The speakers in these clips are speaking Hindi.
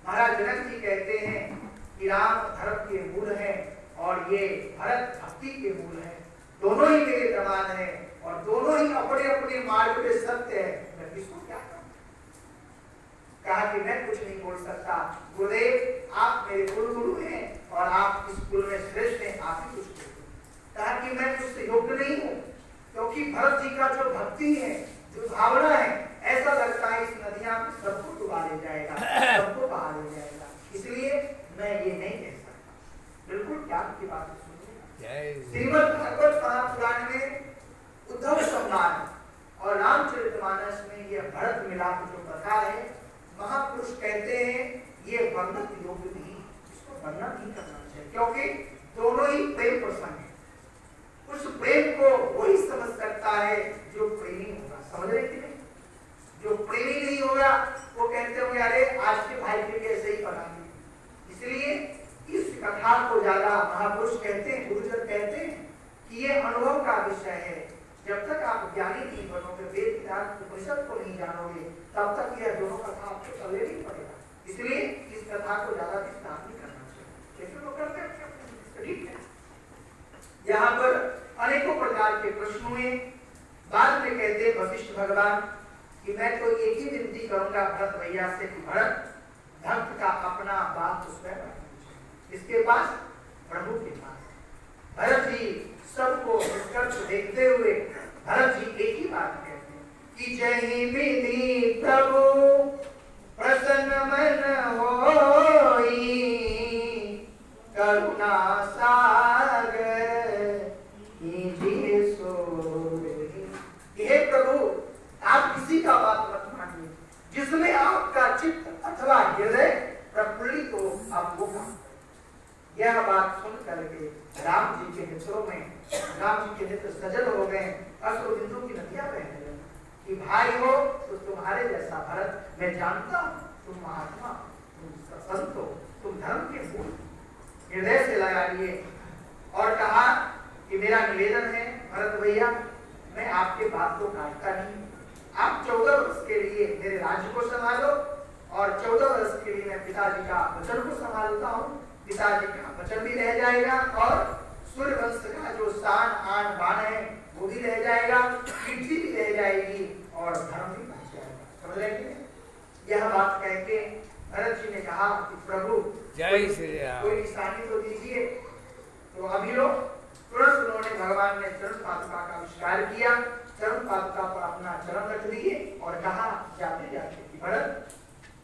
महाराज जनक जी कहते हैं कि राम धर्म के मूल हैं और ये भरत भक्ति के मूल हैं। दोनों ही मेरे प्रमाण हैं और दोनों ही अपने अपने मार्ग पे सत्य है। मैं किसको क्या कहूं? कहा कि मैं कुछ नहीं बोल सकता, गुरुदेव आप मेरे कुल गुरु हैं और आप इस कुल में श्रेष्ठ हैं, आप ही कुछ बोलो। कहा कि मैं उससे योग्य नहीं हूं, क्योंकि भरत जी का जो भक्ति है, जो भावना है, ऐसा लगता है इस नदियां में सबको डुबा ले जाएगा, सबको बहा ले जाएगा, इसलिए मैं ये नहीं कह सकता। बिल्कुल ज्ञान की बात सुनिए। श्रीमद् भागवत महापुराण में उद्धव संवाद और रामचरितमानस में यह भरत मिलाप जो कथा है, महापुरुष कहते हैं ये वर्णन योग्य नहीं, इसको वर्णन नहीं करना चाहिए, क्योंकि दोनों ही प्रेम प्रसंग है। उस प्रेम को वही समझ सकता है जो प्रेमी होगा, समझ रहे कि नहीं? जो प्रेमी नहीं होगा वो कहते होंगे अरे आज के भाई के लिए ऐसे ही बना दिया। इसलिए इस कथा को ज्यादा महापुरुष कहते हैं, गुरुजन कहते हैं कि ये अनुभव का विषय है। जब तक आप ज्ञानी नहीं बनोगे, वेद वेदांत उपनिषद को नहीं जानोगे, तब तक यह दोनों कथा आपको चलने नहीं पड़ेगा। इसलिए इस कथा को ज्यादा विस्तार नहीं करना चाहिए। जैसे लोग करते हैं, ठीक है। यहाँ पर अनेकों प्रकार के प्रश्न हुए। बाद में कहते वशिष्ठ भगवान कि मैं तो एक ही विनती करूंगा भरत भैया से कि भरत भक्त का अपना बात तो स्वयं रखना चाहिए, इसके पास प्रभु के पास। भरत जी सबको निष्कर्ष देखते हुए भरत जी एक ही बात कहते हैं कि जय विधि प्रभु प्रसन्न मन होई, करुणा सागर कीजिए सोई। हे प्रभु आप किसी का बात मत मानिए, जिसमें आपका चित्त अथवा हृदय प्रफुल्लित हो आप वो काम। यह बात सुन करके राम जी के नेत्रों में, राम जी के नेत्र सजल हो गए, अश्रु बिंदु की नदियां बहने लगी कि भाई हो तो तुम्हारे जैसा भरत मैं जानता हूं, तुम महात्मा, तुम संत हो, तुम धर्म के मूल। हृदय से लगा लिए और कहा कि मेरा निवेदन है भरत भैया, मैं आपके बात को काटता नहीं। आप 14 वर्ष के लिए मेरे राज्य को संभालो और 14 वर्ष के लिए मैं पिताजी का वचन को संभालता हूँ। पिताजी का वचन भी रह जाएगा और सूर्य वंश का जो शान आन बान है वो भी रह जाएगा, कीर्ति भी रह जाएगी और धर्म भी बच जाएगा। समझ रहे हैं? यह बात कह के भरत जी ने कहा कि प्रभु जय श्री राम, कोई निशानी तो दीजिए। तो अभी लोग तुरंत उन्होंने भगवान ने चरण पादुका का आविष्कार किया, चरण पादुका पर अपना चरण रख दिए और कहा जाते जाते कि भरत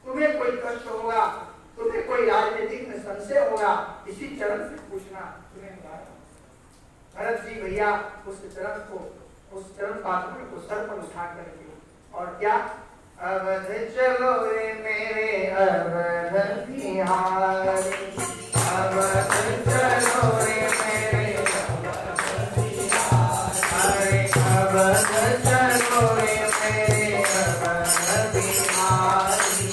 तुम्हें कोई कष्ट होगा, तुम्हें कोई राजनीतिक में संशय होगा, इसी चरण से पूछना, तुम्हें भरत जी भैया उस चरण को, उस चरण पादुका को सर पर उठा करके और क्या अवध चलो रे मेरे अवध बिहारी, अवध चलो रे मेरे अवध बिहारी, अवध चलो रे मेरे अवध बिहारी,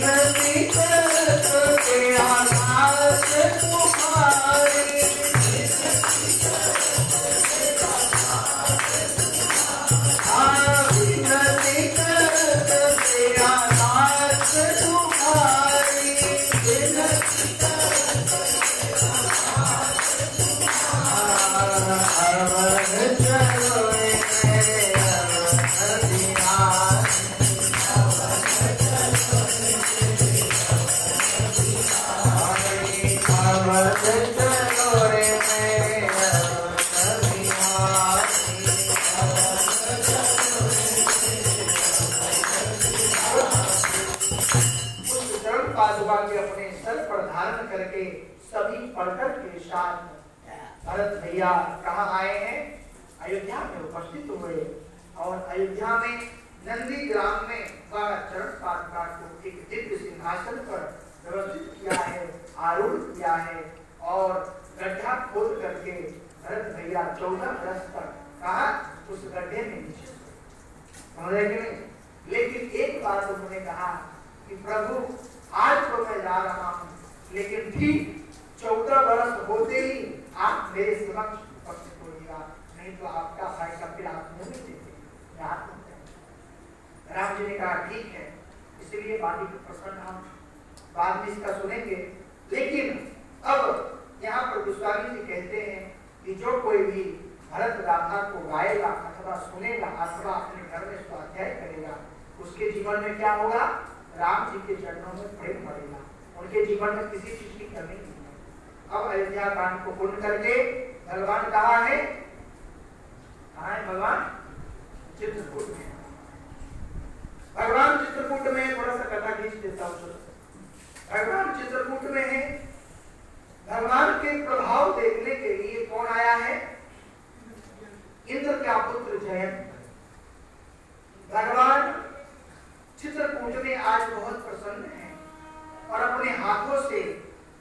विनती करते आकाश तुम्हारी, विनती करते आकाश तुम्हारी, अवध चलो रे मेरे अवध बिहारी, अवध चलो रे मेरे अवध बिहारी। उस चरण पादुका के अपने सर पर धारण करके सभी पढ़कर के साथ भरत भैया कहाँ आए हैं? अयोध्या में उपस्थित हुए और अयोध्या में नंदी ग्राम में वह चरण पादुका को एक दिव्य सिंहासन पर व्यवस्थित किया है, आरूढ़ किया है और गड्ढा खोद करके भरत भैया 14 वर्ष तक कहा उस गड्ढे में नीचे समझ रहे कि नहीं? लेकिन एक बात उन्होंने कहा कि प्रभु आज तो मैं जा रहा हूँ, लेकिन ठीक 14 वर्ष होते ही आप मेरे समक्ष उपस्थित होइएगा, नहीं तो आपका भाई का फिर आप मुंह नहीं देते। राम जी ने कहा ठीक है, इसलिए वाली के प्रसन्न हम बाद में इसका सुनेंगे। लेकिन अब यहाँ पर गोस्वामी जी कहते हैं कि जो कोई भी भरत गाथा को गाएगा अथवा सुनेगा अथवा अपने घर में स्वाध्याय करेगा, उसके जीवन में क्या होगा? राम जी के चरणों में प्रेम बढ़ेगा, उनके जीवन में किसी चीज की कमी नहीं है। अब अयोध्या कांड को पूर्ण करके भगवान कहाँ है? कहाँ है भगवान? चित्रकूट में। भगवान चित्रकूट में, थोड़ा सा कथा खींच देता हूँ। भगवान चित्रकूट में है। भगवान के प्रभाव देखने के लिए कौन आया है? इंद्र का पुत्र जयंत। भगवान चित्रकूट में आज बहुत प्रसन्न है और अपने हाथों से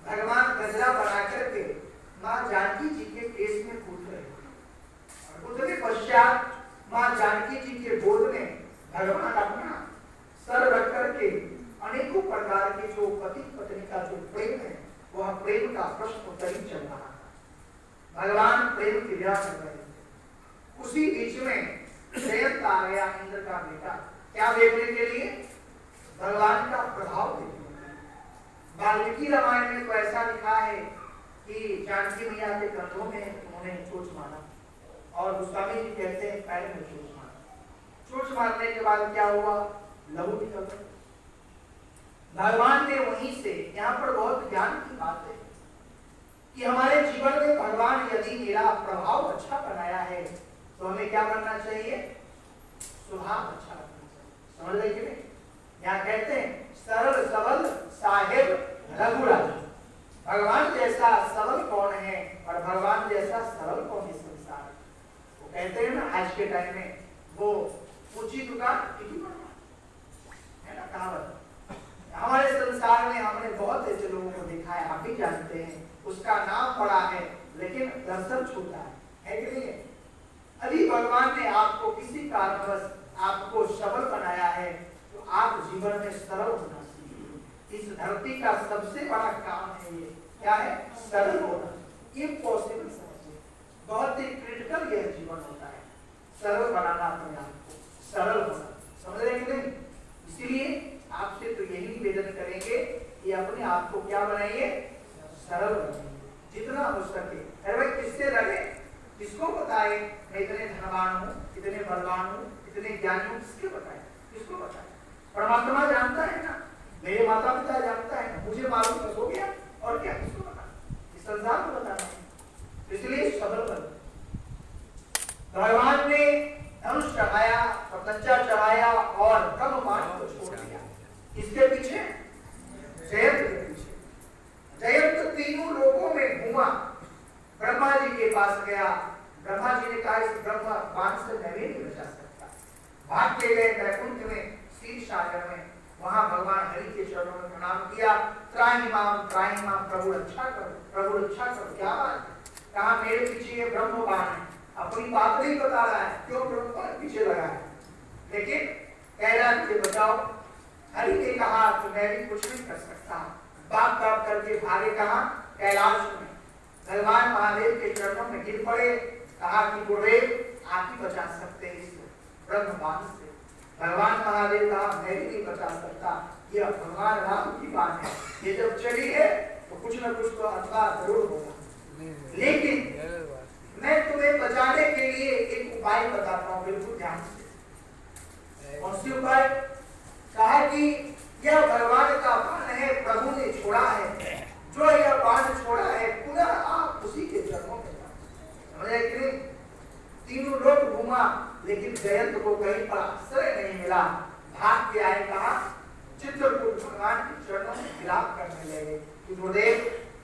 भगवान गजरा बना करके मां जानकी जी के केस में कूद रहे हैं। और कूदने पश्चात मां जानकी जी के गोद में भगवान अपना सर रख करके अनेकों प्रकार के जो पति पत्नी का जो प्रेम है वह प्रेम का प्रश्नोत्तरी चल रहा था। भगवान प्रेम की विधा कर रहे थे। उसी बीच में जयंत आ गया, इंद्र का बेटा। क्या देखने के लिए? भगवान का प्रभाव देखने के लिए। वाल्मीकि रामायण में तो ऐसा लिखा है कि जानकी मैया के कंधों में उन्होंने चोट मारा और गोस्वामी जी कहते हैं पैर में चोट मारा। चोट मारने के बाद क्या हुआ? लहू निकल गया। भगवान ने वहीं से, यहाँ पर बहुत ज्ञान की बात है कि हमारे जीवन में भगवान यदि मेरा प्रभाव अच्छा बनाया है तो हमें क्या बनना चाहिए? स्वभाव अच्छा रखना चाहिए। समझ रहे कि नहीं? यहाँ कहते हैं सरल सबल साहेब रघुराज। भगवान जैसा सबल कौन है और भगवान जैसा सरल कौन है संसार? वो कहते हैं ना आज के टाइम में वो ऊंची दुकान है ना कहावत। हमारे संसार में हमने बहुत ऐसे लोगों को देखा है, आप भी जानते हैं, उसका नाम बड़ा है लेकिन दर्शन छोटा है कि नहीं? अभी भगवान ने आपको किसी कारणवश आपको सबल बनाया है तो आप जीवन में सरल होना सीखिए। इस धरती का सबसे बड़ा काम है ये, क्या है? सरल होना। इम्पॉसिबल समझिए, बहुत ही क्रिटिकल यह जीवन होता है, सरल बनाना अपने आप को, सरल होना। समझ रहे कि नहीं? इसीलिए आपसे तो यही निवेदन करेंगे कि अपने आप को क्या बनाइए? सरल बनाइए जितना हो सके। अरे भाई किससे लगे? किसको बताए मैं इतने धनवान हूँ, इतने बलवान हूँ, इतने ज्ञानी हूँ? किसके बताए? किसको बताए? परमात्मा जानता है ना, मेरे माता पिता जानता है ना, मुझे मालूम बस हो गया। और क्या किसको बताना? इस संसार को बताना है। इसलिए सबल बन। भगवान ने धनुष चढ़ाया, प्रत्यंचा चढ़ाया और ब्रह्मबाण को छोड़ दिया। इसके पीछे जयंत के पीछे। जयंत तीनों लोकों में घूमा, ब्रह्मा जी के पास गया। ब्रह्मा जी ने कहा इस ब्रह्म बाण से मैं भी नहीं बचा सकता। भाग के गए वैकुंठ में, क्षीर सागर में। वहां भगवान हरि के चरणों में प्रणाम किया। त्राहि माम प्रभु रक्षा करो, प्रभु रक्षा करो। क्या बात है? कहा मेरे पीछे ये ब्रह्म बाण है। अपनी बात नहीं बता रहा है क्यों ब्रह्म बाण पीछे लगा है, लेकिन कह रहा है मुझे बचाओ। हरि ने कहा कि मैं भी कुछ नहीं कर सकता। बाप बाप करके भागे कहा? कैलाश में। भगवान महादेव के चरणों में गिर पड़े। कहा कि गुरुदेव आप ही बचा सकते हैं इस ब्रह्म बाण से। भगवान महादेव कहा मैं भी नहीं बचा सकता, यह भगवान राम की बात है, ये जब चली है तो कुछ न कुछ तो अथवा जरूर होगा। लेकिन मैं तुम्हें बचाने के लिए एक उपाय बताता हूँ, बिल्कुल ध्यान से। कौन सी उपाय? कहा कि यह भगवान का बाण है, प्रभु ने छोड़ा है। जो यह बाण छोड़ा है पुनः आप उसी के चरणों में समझे कि नहीं? तीनों लोग घूमा लेकिन जयंत को कहीं पर आश्रय नहीं मिला। भाग के आए कहा चित्रकूट भगवान के चरणों में विलाप करने लगे कि गुरुदेव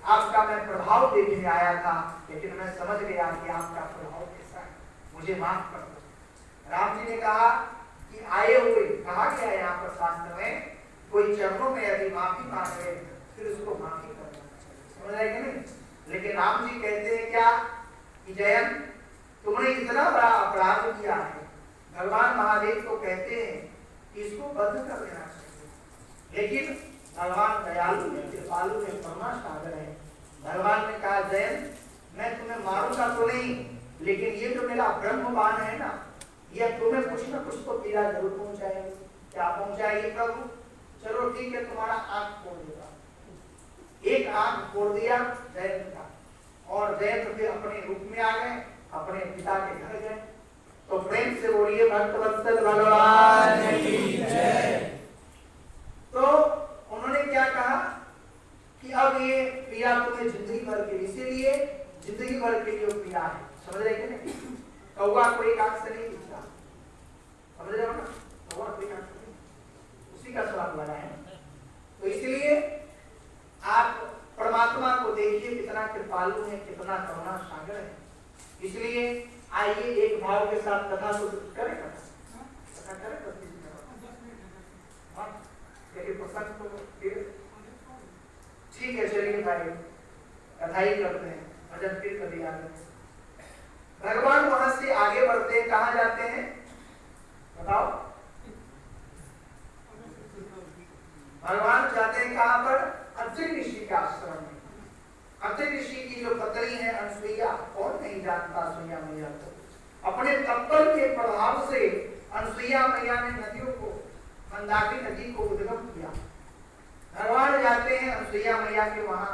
आपका मैं प्रभाव देखने आया था, लेकिन मैं समझ गया कि आपका प्रभाव कैसा है, मुझे माफ कर दो। राम जी ने कहा कि आए हुए, कहा गया यहाँ पर शास्त्र में, कोई चरणों में यदि माफी मांगे फिर उसको माफी करना चाहिए। समझ रहे कि नहीं? लेकिन राम जी कहते हैं क्या कि जयंत तुमने इतना बड़ा अपराध किया है। भगवान महादेव को कहते हैं कि इसको बंद कर देना चाहिए, लेकिन भगवान दयालु है, कृपालु है, करुणा सागर है। भगवान ने कहा जयंत मैं तुम्हें मारूंगा तो नहीं, लेकिन ये जो मेरा ब्रह्म बाण है ना, यह तुम्हें कुछ न कुछ तो पीड़ा जरूर पहुंचाएगा। क्या पहुंचाएगी प्रभु? चलो ठीक है, तुम्हारा आंख फोड़ देगा। एक आंख फोड़ दिया जयंत का, और जयंत फिर अपने रूप में आ गए, अपने पिता के घर गए। तो प्रेम से बोलिए भक्तवत्सल भगवान की जय। तो उन्होंने क्या कहा कि अब ये पीड़ा तुम्हें जिंदगी भर के, इसीलिए जिंदगी भर के लिए पीड़ा है। समझ रहे कि नहीं? कौवा को एक आंख से नहीं दिखता, समझ रहे हो ना? कौवा को एक आंख से नहीं, उसी का स्वाद वाला है। तो इसलिए आप परमात्मा को देखिए कितना कृपालु है, कितना करुणा सागर है। इसलिए आइए एक भाव के साथ कथा को करें, कथा करें प्रसंग तो ठीक है। चलिए भाई कथा ही करते हैं, भजन फिर कभी आगे। भगवान वहां से आगे बढ़ते हैं, कहां जाते हैं बताओ? भगवान जाते हैं कहां पर? अत्रि ऋषि के आश्रम में। अत्रि ऋषि की जो पत्नी है अनसुईया, कौन नहीं जानता अनसुईया मैया को? अपने तत्पर के प्रभाव से अनसुईया मैया ने नदियों को, मंदाकिनी नदी को उद्गम किया। भगवान जाते हैं अनसुईया मैया के वहां,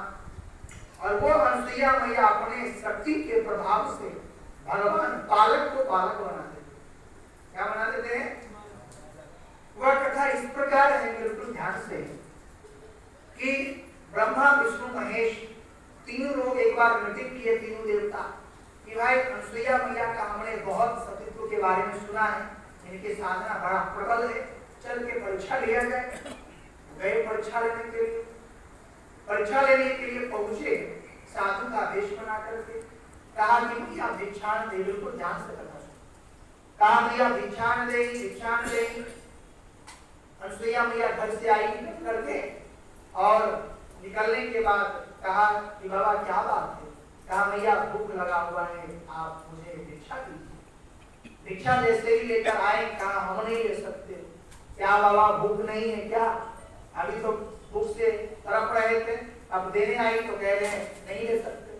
और वो अनसुईया मैया अपने शक्ति के प्रभाव से भगवान बालक को बालक बना देते। क्या बना देते हैं? वह कथा इस प्रकार है, बिल्कुल ध्यान से, कि ब्रह्मा विष्णु महेश तीनों लोग एक बार मीटिंग किए, तीनों देवता, कि भाई अनसुईया मैया का हमने बहुत सतीत्व के बारे में सुना है, इनकी साधना बड़ा प्रबल है, चल के परीक्षा लिया जाए। गए परीक्षा लेने के लिए, परीक्षा लेने के लिए पहुंचे, साधु का वेश बना करके कहा कि भैया भिक्षान दे, बिल्कुल ध्यान से करना। कहा भैया भिक्षान दे, भिक्षान दे। अनसुईया मैया घर से आई निकल करके, और निकलने के बाद कहा कि बाबा क्या बात है? कहा मैया भूख लगा हुआ है, आप मुझे भिक्षा दीजिए। भिक्षा जैसे ही लेकर आए, कहा हम नहीं ले सकते। क्या बाबा भूख नहीं है क्या? अभी तो भूख से तड़प रहे थे, अब देने आई तो कह रहे हैं नहीं ले सकते।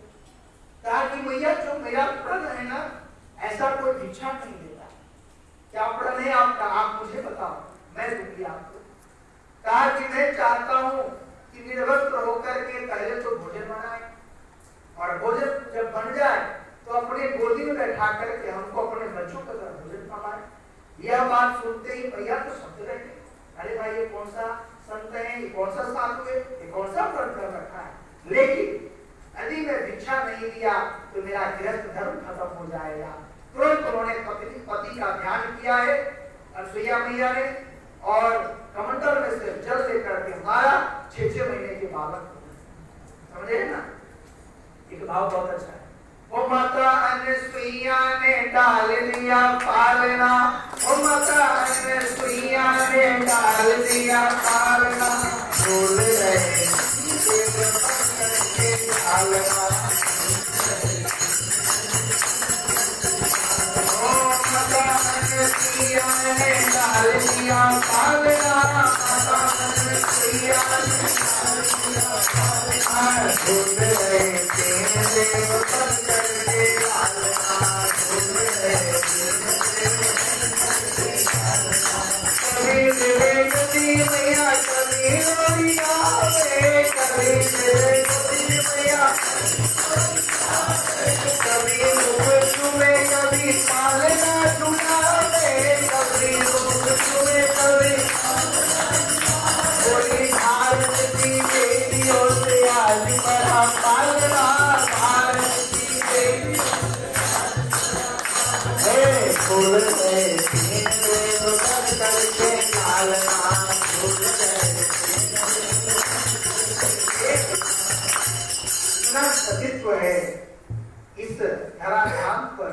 कहा कि मैया जो मेरा प्रण है ना, ऐसा कोई भिक्षा नहीं देता। क्या प्रण है आपका? आप मुझे बताओ, मैं दूंगी आपको। कहा कि मैं चाहता हूं कि निर्वस्त्र होकर के पहले तो भोजन बनाए, और भोजन जब बन जाए तो अपने गोदी में बैठा करके हमको अपने बच्चों का भोजन खवाए। यह बात सुनते ही भैया तो शब्द रहे, अरे भाई ये कौन सा संत है, ये कौन सा साधु है, ये कौन सा व्रत कर रखा है। लेकिन यदि मैं भिक्षा नहीं दिया तो मेरा गृहस्थ धर्म खत्म हो जाएगा। तुरंत उन्होंने पति का ध्यान किया है अनसुईया मैया ने, और कमंडल में से जल लेकर के हमारा 6 महीने के बालक, समझे ना? एक भाव बहुत अच्छा है। ओ माता अनसुईया ने डाल दिया पालना, ओ माता अनसुईया ने डाल दिया पालना, बोल रहे पालना। ओ माता अनसुईया ने डाल दिया पालना, माता अनसुईया ने डाल दिया पालना, बोल रहे देव करके पालना, बोल रहे कभी मेरे गति मैया, कभी लोरिया रे, कभी मेरे गति मैया, कभी मुख चुमे, कभी पालना चुनावे, कभी मुख चुमे, कभी बोली भारत की बेटियों से आज बड़ा पालना, भारत की बेटी बोल रहे करके पालना, बोल रहे इतना सतीत्व है इस धराधाम पर,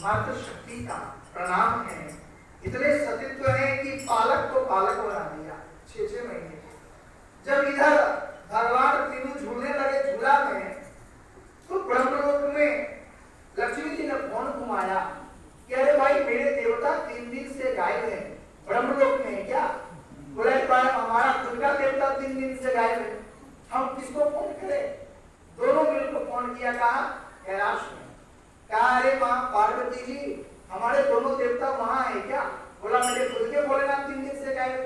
मातृ शक्ति का प्रणाम है। इतने सतीत्व है कि पालक को पालक बना दिया 6 महीने। जब इधर भगवान तीनों झूलने लगे झूला में, तो ब्रह्मलोक में लक्ष्मी जी ने फोन घुमाया कि अरे भाई मेरे देवता 3 दिन से गायब है, ब्रह्मलोक में है क्या? बोले हमारा खुद का देवता 3 दिन से गायब है, हम किसको फोन करें? दोनों मिलकर फोन किया, कहा कैलाश में। कहा अरे माँ पार्वती जी, हमारे दोनों देवता वहां है क्या? बोला मेरे खुद के भोलेनाथ 3 दिन से गायब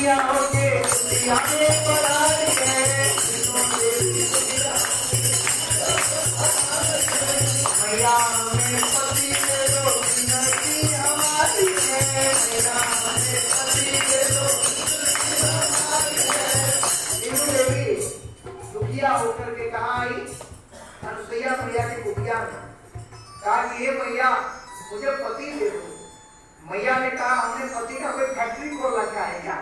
दुखिया होके दुनिया में पराई है, मैया हमें पति दे दो, विनती हमारी है, मैया हमें पति दे दो, हमारी है। तीनों देवी दुखिया होकर के कहाँ आई? अनुसुईया मैया की कुटिया में। कहा कि ये मैया मुझे पति दे दो। मैया ने कहा हमने पति का कोई फैक्ट्री खोल रखा है क्या?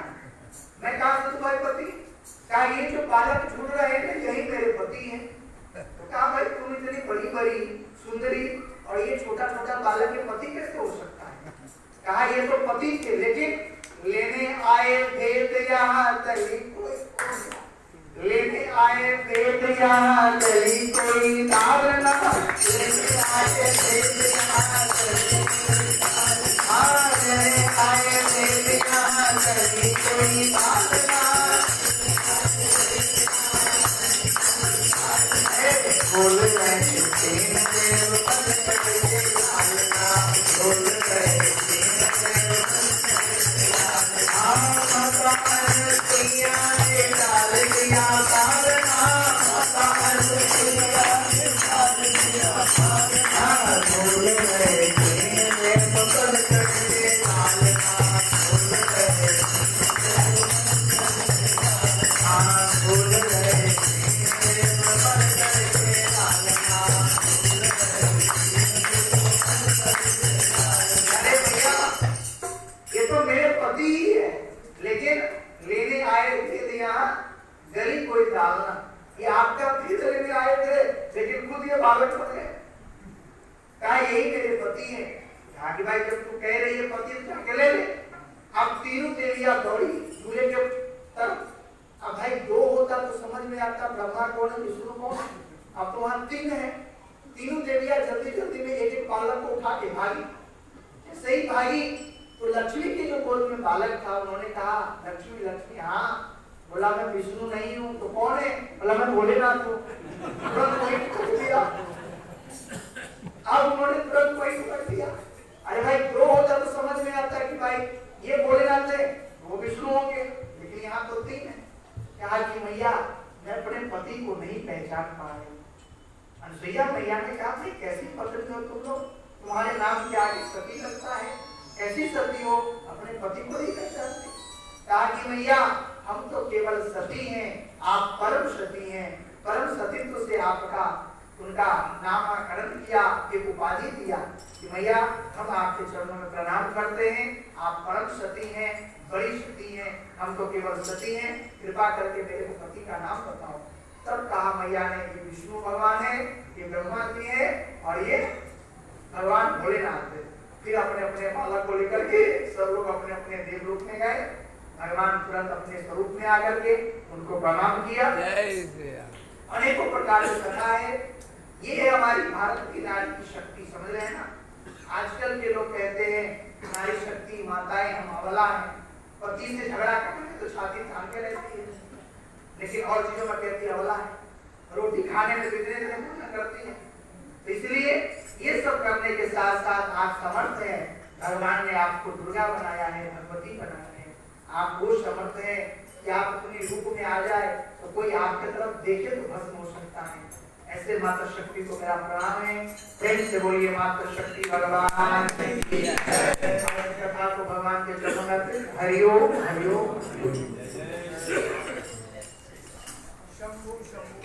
मैं कहा तुम्हारे पति? कहा ये जो बालक ढूंढ रहे हैं यही मेरे पति हैं। तो कहा भाई तुम इतनी बड़ी बड़ी सुंदरी और ये छोटा छोटा बालक के पति कैसे हो सकता है? कहा ये तो पति थे, लेकिन लेने आए भेद यहाँ तली कोई, लेने आए भेद यहाँ तली कोई धारणा, लेने आए भेद यहाँ तली आए भेद यहाँ तली कोई धारणा, बोल रहे तीन देव पद करके लालना, बोल रहे तीन देव माता अनुसुईया ने डाल दिया तारना, माता अनुसुईया ने डाल दिया तारना, बोल रहे तीन देव पद करके लालना, बोल रहे बोल रहे तीन देव पद करके लालना। अरे भैया ये तो मेरे पति ही है, लेकिन लेने आए थे यहाँ गली कोई डालना, ये आपका फिर लेने आए थे लेकिन खुद ये बालक बन गए। कहा यही मेरे पति हैं। कहा कि भाई जब तू कह रही है पति तो जाके ले ले। अब तीनों देवियां दौड़ी दूल्हे के तरफ। अब भाई दो होता तो समझ में आता ब्रह्मा कौन है विष्णु कौन है। अब तो वहां तीन है। तीनों देवियां जल्दी जल्दी में एक एक बालक को उठा के भागी। सही भागी तो लक्ष्मी के जो गोद में बालक था उन्होंने कहा लक्ष्मी लक्ष्मी, हाँ। बोला मैं विष्णु नहीं हूँ। तो कौन है? बोला मैं भोलेनाथ हूँ। तुरंत वही पकड़ दिया। अब उन्होंने तुरंत वही पकड़ दिया। अरे भाई दो होता तो समझ में आता कि भाई ये भोलेनाथ है वो विष्णु होंगे, लेकिन यहाँ तो तीन है। कहा कि मैया मैं अपने पति को नहीं पहचान पा रही। अनुसुईया मैया ने कहा भाई कैसी पकड़ते हो तुम लोग, तुम्हारे नाम के आगे सती लगता है, कैसी सती हो, अपने पति को नहीं पहचानते। कहा कि मैया हम तो केवल सती हैं, आप परम सती हैं। परम सतीत्व से आपका उनका नामकरण किया, एक उपाधि दिया कि मैया हम आपके चरणों में प्रणाम करते हैं, आप परम सती हैं, बड़ी सती हैं, हम तो केवल सती हैं, कृपा करके मेरे को पति का नाम बताओ। तब कहा मैया ने ये विष्णु भगवान है, ये ब्रह्मा जी है और ये भगवान भोलेनाथ है। फिर अपने अपने बालक को लेकर के सब लोग अपने अपने देव रूप में गए। भगवान तुरंत अपने स्वरूप में आकर के उनको प्रणाम किया। अनेकों प्रकार की कथा है। ये है हमारी भारत की नारी की शक्ति, समझ रहे हैं ना। आजकल के लोग कहते हैं नारी शक्ति माताएं हम अबला हैं, पति से झगड़ा करते तो छाती थाम के रहती है, लेकिन और चीजों में कहती है अबला है। रोटी खाने में कितने दिन करती है। तो इसलिए ये सब करने के साथ साथ आप समर्थ हैं। भगवान ने आपको दुर्गा बनाया है, भगवती बनाया है। आप वो समर्थ हैं कि आप अपने रूप में आ जाए तो कोई आपके तरफ देखे तो भस्म हो सकता है। ऐसे माता शक्ति को मेरा प्रणाम है। प्रेम से बोलिए माता शक्ति भगवान की जय। कथा को भगवान के चरणों में हरिओम हरिओम। शंभु शंभु